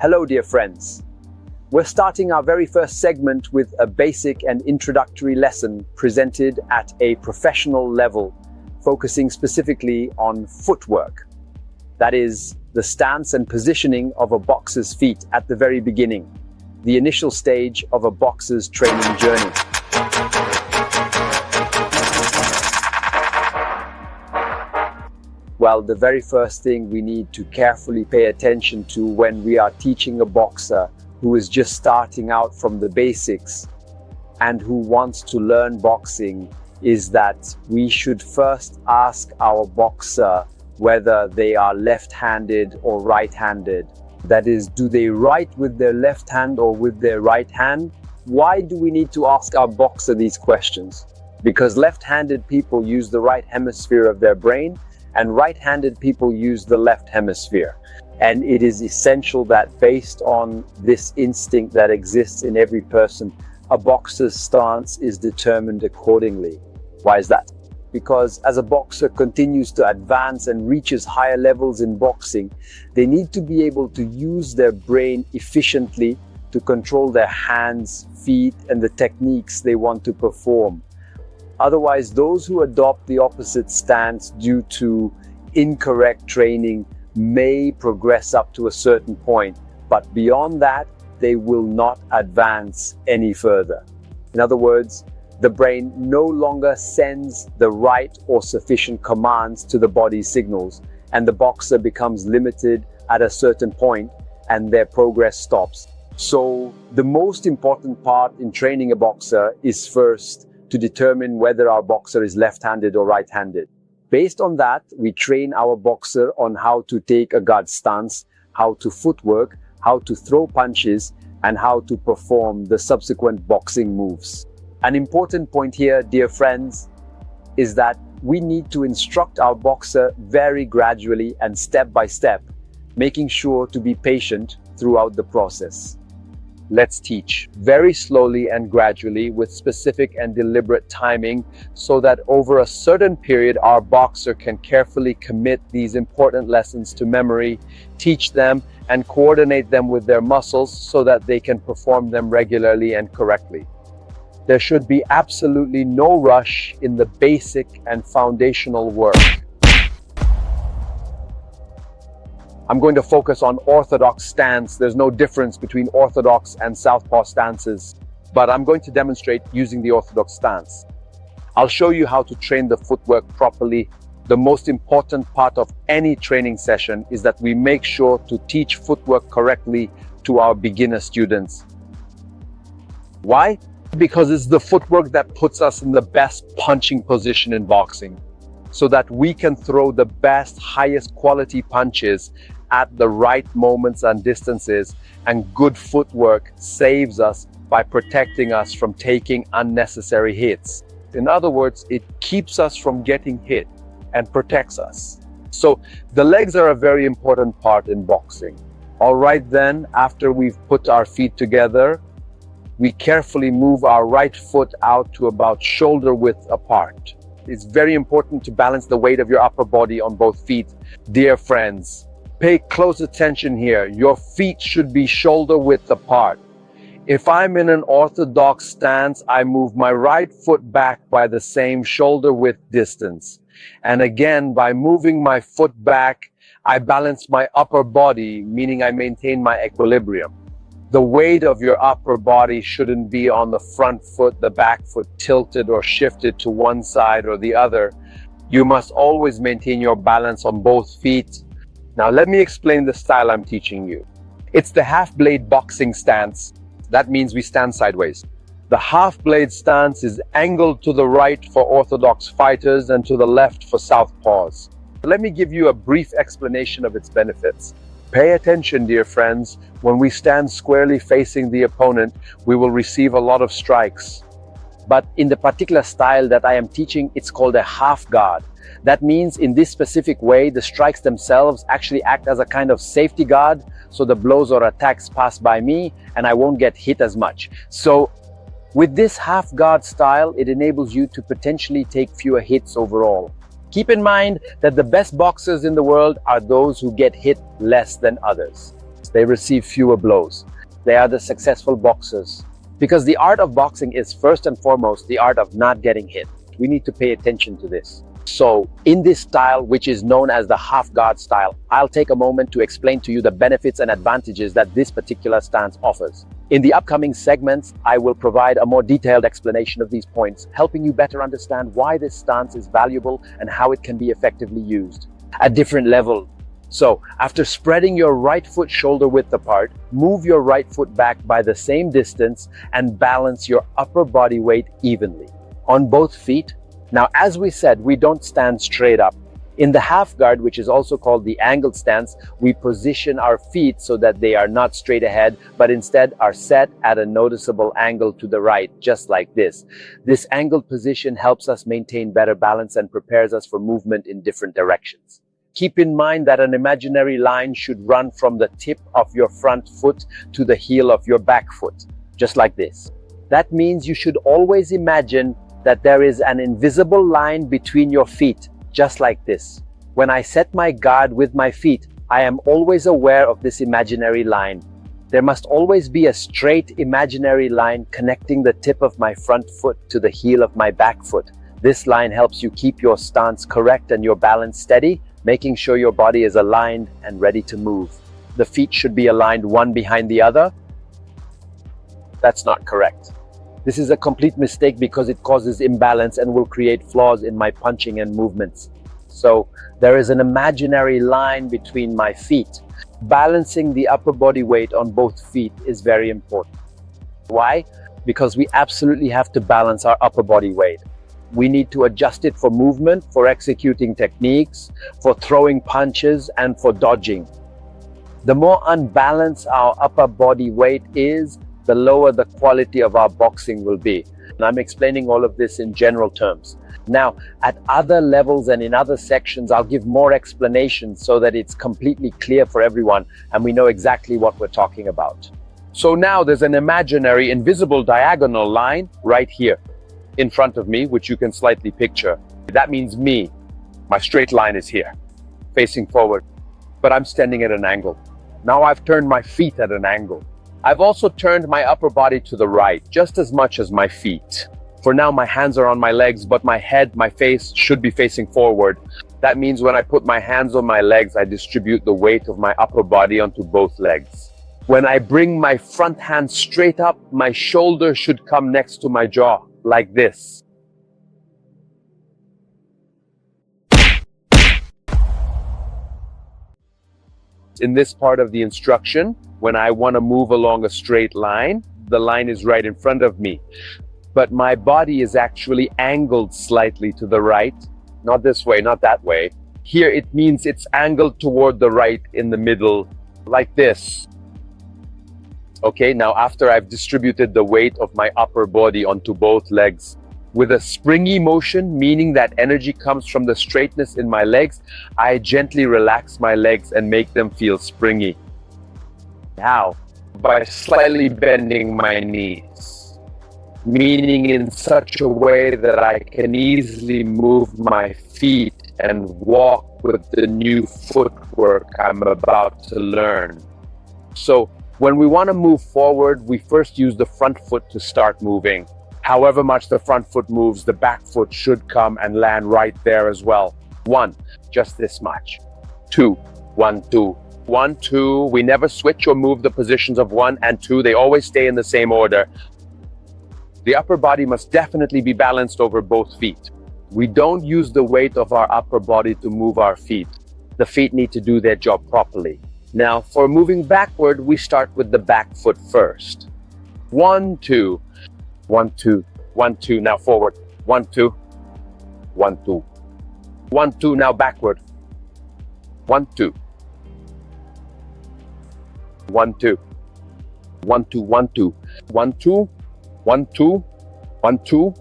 Hello, dear friends. We're starting our very first segment with a basic and introductory lesson presented at a professional level, focusing specifically on footwork. That is, the stance and positioning of a boxer's feet at the very beginning, the initial stage of a boxer's training journey. Well, the very first thing we need to carefully pay attention to when we are teaching a boxer who is just starting out from the basics and who wants to learn boxing is that we should first ask our boxer whether they are left-handed or right-handed. That is, do they write with their left hand or with their right hand? Why do we need to ask our boxer these questions? Because left-handed people use the right hemisphere of their brain and right-handed people use the left hemisphere. And it is essential that based on this instinct that exists in every person, a boxer's stance is determined accordingly. Why is that? Because as a boxer continues to advance and reaches higher levels in boxing, they need to be able to use their brain efficiently to control their hands, feet, and the techniques they want to perform. Otherwise, those who adopt the opposite stance due to incorrect training may progress up to a certain point, but beyond that, they will not advance any further. In other words, the brain no longer sends the right or sufficient commands to the body's signals, and the boxer becomes limited at a certain point and their progress stops. So the most important part in training a boxer is first to determine whether our boxer is left-handed or right-handed. Based on that, we train our boxer on how to take a guard stance, how to footwork, how to throw punches, and how to perform the subsequent boxing moves. An important point here, dear friends, is that we need to instruct our boxer very gradually and step by step, making sure to be patient throughout the process. Let's teach very slowly and gradually with specific and deliberate timing so that over a certain period our boxer can carefully commit these important lessons to memory, teach them, and coordinate them with their muscles so that they can perform them regularly and correctly. There should be absolutely no rush in the basic and foundational work. I'm going to focus on orthodox stance. There's no difference between orthodox and southpaw stances, but I'm going to demonstrate using the orthodox stance. I'll show you how to train the footwork properly. The most important part of any training session is that we make sure to teach footwork correctly to our beginner students. Why? Because it's the footwork that puts us in the best punching position in boxing, so that we can throw the best, highest quality punches at the right moments and distances, and good footwork saves us by protecting us from taking unnecessary hits. In other words, it keeps us from getting hit and protects us. So the legs are a very important part in boxing. All right then, after we've put our feet together, we carefully move our right foot out to about shoulder width apart. It's very important to balance the weight of your upper body on both feet. Dear friends, pay close attention here. Your feet should be shoulder width apart. If I'm in an orthodox stance, I move my right foot back by the same shoulder width distance. And again, by moving my foot back, I balance my upper body, meaning I maintain my equilibrium. The weight of your upper body shouldn't be on the front foot, the back foot tilted or shifted to one side or the other. You must always maintain your balance on both feet. Now let me explain the style I'm teaching you. It's the half-blade boxing stance. That means we stand sideways. The half-blade stance is angled to the right for orthodox fighters and to the left for southpaws. Let me give you a brief explanation of its benefits. Pay attention, dear friends. When we stand squarely facing the opponent, we will receive a lot of strikes. But in the particular style that I am teaching, it's called a half guard. That means in this specific way, the strikes themselves actually act as a kind of safety guard, so the blows or attacks pass by me and I won't get hit as much. So with this half guard style, it enables you to potentially take fewer hits overall. Keep in mind that the best boxers in the world are those who get hit less than others. They receive fewer blows. They are the successful boxers. Because the art of boxing is first and foremost the art of not getting hit. We need to pay attention to this. So in this style, which is known as the half guard style, I'll take a moment to explain to you the benefits and advantages that this particular stance offers. In the upcoming segments, I will provide a more detailed explanation of these points, helping you better understand why this stance is valuable and how it can be effectively used at different levels. So after spreading your right foot shoulder width apart, move your right foot back by the same distance and balance your upper body weight evenly on both feet. Now, as we said, we don't stand straight up. In the half guard, which is also called the angled stance, we position our feet so that they are not straight ahead, but instead are set at a noticeable angle to the right, just like this. This angled position helps us maintain better balance and prepares us for movement in different directions. Keep in mind that an imaginary line should run from the tip of your front foot to the heel of your back foot, just like this. That means you should always imagine that there is an invisible line between your feet, just like this. When I set my guard with my feet, I am always aware of this imaginary line. There must always be a straight imaginary line connecting the tip of my front foot to the heel of my back foot. This line helps you keep your stance correct and your balance steady, making sure your body is aligned and ready to move. The feet should be aligned one behind the other. That's not correct. This is a complete mistake because it causes imbalance and will create flaws in my punching and movements. So there is an imaginary line between my feet. Balancing the upper body weight on both feet is very important. Why? Because we absolutely have to balance our upper body weight. We need to adjust it for movement, for executing techniques, for throwing punches, and for dodging. The more unbalanced our upper body weight is, the lower the quality of our boxing will be. And I'm explaining all of this in general terms. Now, at other levels and in other sections, I'll give more explanations so that it's completely clear for everyone and we know exactly what we're talking about. So now there's an imaginary invisible diagonal line right here in front of me, which you can slightly picture. That means me. My straight line is here, facing forward, but I'm standing at an angle. Now I've turned my feet at an angle. I've also turned my upper body to the right, just as much as my feet. For now, my hands are on my legs, but my head, my face should be facing forward. That means when I put my hands on my legs, I distribute the weight of my upper body onto both legs. When I bring my front hand straight up, my shoulder should come next to my jaw, like this. In this part of the instruction, when I want to move along a straight line, the line is right in front of me. But my body is actually angled slightly to the right. Not this way, not that way. Here it means it's angled toward the right in the middle, like this. Okay, now after I've distributed the weight of my upper body onto both legs, with a springy motion, meaning that energy comes from the straightness in my legs, I gently relax my legs and make them feel springy. How? By slightly bending my knees, meaning in such a way that I can easily move my feet and walk with the new footwork I'm about to learn. So when we want to move forward, we first use the front foot to start moving. However much the front foot moves, the back foot should come and land right there as well. 1, just this much. 2, 1, 2. 1, 2, we never switch or move the positions of 1 and 2. They always stay in the same order. The upper body must definitely be balanced over both feet. We don't use the weight of our upper body to move our feet. The feet need to do their job properly. Now, for moving backward, we start with the back foot first. 1, 2. 1, 2, 1, 2, now forward. 1, 2, 1, 2. 1, 2, now backward. 1, 2. 1, 2. 1, 2, 1, 2. 1, 2, 1, 2, 1, 2,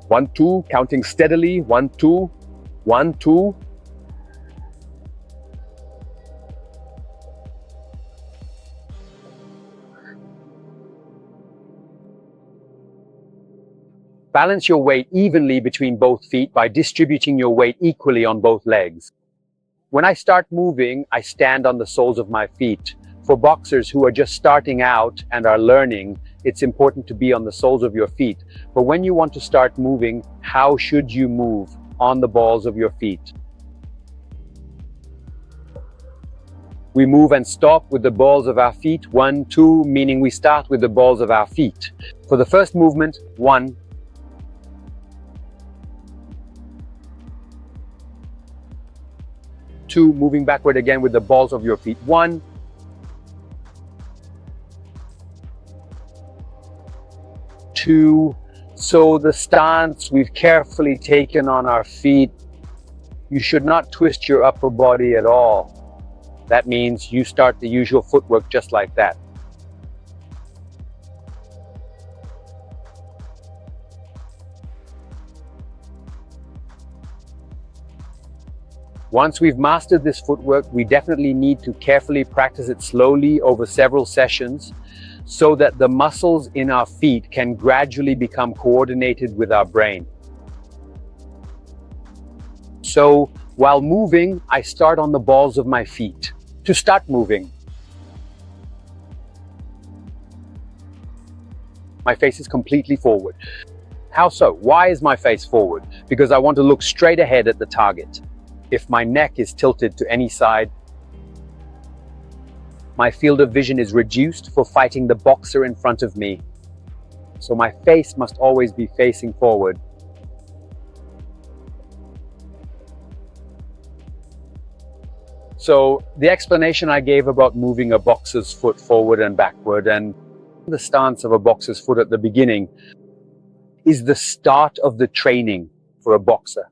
1, 2, counting steadily. 1, 2, 1, 2. Balance your weight evenly between both feet by distributing your weight equally on both legs. When I start moving, I stand on the soles of my feet, For boxers who are just starting out and are learning, it's important to be on the soles of your feet. But when you want to start moving, how should you move? On the balls of your feet. We move and stop with the balls of our feet. 1, 2, meaning we start with the balls of our feet. For the first movement, 1, 2, moving backward again with the balls of your feet. 1, 2. So the stance we've carefully taken on our feet, you should not twist your upper body at all. That means you start the usual footwork just like that. Once we've mastered this footwork, we definitely need to carefully practice it slowly over several sessions so that the muscles in our feet can gradually become coordinated with our brain. So while moving, I start on the balls of my feet. To start moving, my face is completely forward. How so? Why is my face forward? Because I want to look straight ahead at the target. If my neck is tilted to any side, my field of vision is reduced for fighting the boxer in front of me. So my face must always be facing forward. So the explanation I gave about moving a boxer's foot forward and backward and the stance of a boxer's foot at the beginning is the start of the training for a boxer.